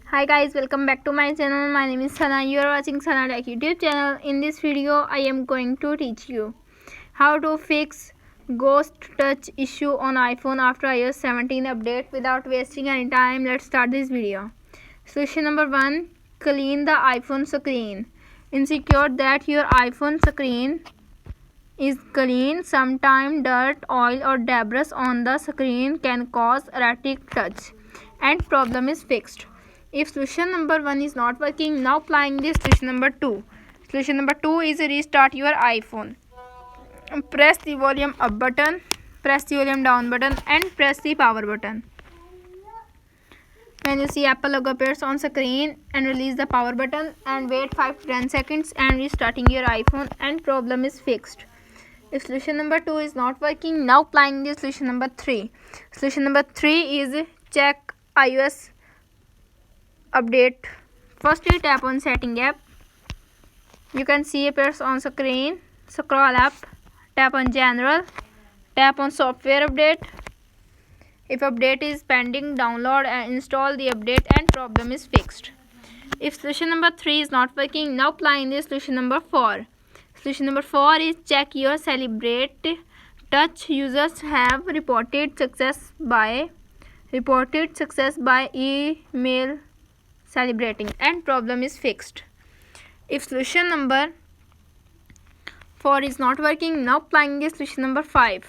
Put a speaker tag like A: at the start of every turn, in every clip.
A: Hi guys, welcome back to my channel. My name is Sana. You are watching Sana Tech YouTube channel. In this video, I am going to teach you how to fix ghost touch issue on iPhone after iOS 17 update. Without wasting any time, let's start this video. Solution number 1: clean the iPhone screen. Ensure that your iPhone screen is clean. Sometimes dirt, oil or debris on the screen can cause erratic touch and problem is fixed. If solution number 1 is not working, now applying this solution number 2. Solution number 2 is restart your iPhone. Press the volume up button, press the volume down button and press the power button. When you see Apple logo appears on screen, and release the power button and wait 5 to 10 seconds and restarting your iPhone and problem is fixed. If solution number 2 is not working, now applying the solution number 3. Solution number 3 is check iOS update. Firstly, tap on setting app. You can see appears on screen. Scroll up, tap on general, tap on software update. If update is pending, download and install the update and problem is fixed. If solution number 3 is not working, now applying the solution number 4. Solution number 4 is check your Celebrate Touch. Users have reported success by email celebrating and problem is fixed. If solution number 4 is not working, now applying the solution number 5.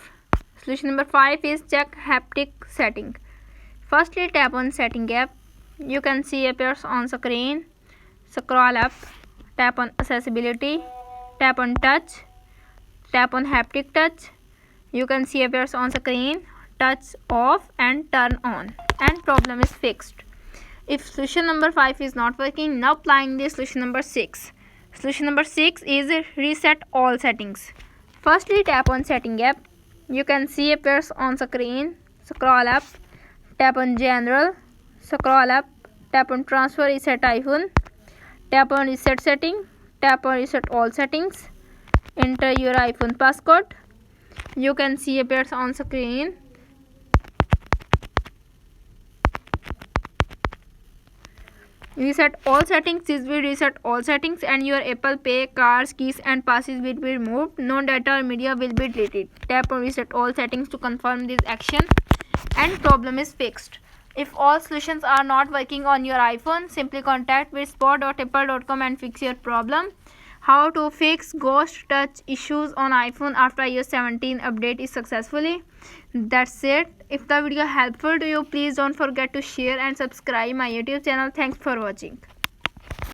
A: Solution number 5 is check haptic setting. Firstly, tap on setting app. You can see appears on screen. Scroll up, tap on accessibility, tap on touch, tap on haptic touch. You can see appears on screen. Touch off and turn on and problem is fixed. If solution number 5 is not working, now applying the solution number 6. Solution number 6 is reset all settings. Firstly, tap on setting app. You can see appears on screen. Scroll up, tap on general, scroll up, tap on transfer reset iPhone, tap on reset setting, tap on reset all settings, enter your iPhone passcode. You can see appears on screen. Reset all settings. This will reset all settings and your Apple Pay, cards, keys and passes will be removed. No data or media will be deleted. Tap on reset all settings to confirm this action and problem is fixed. If all solutions are not working on your iPhone, simply contact with support.apple.com and fix your problem. How to fix ghost touch issues on iPhone after iOS 17 update is successfully. That's it. If the video helpful to you, please don't forget to share and subscribe my YouTube channel. Thanks for watching.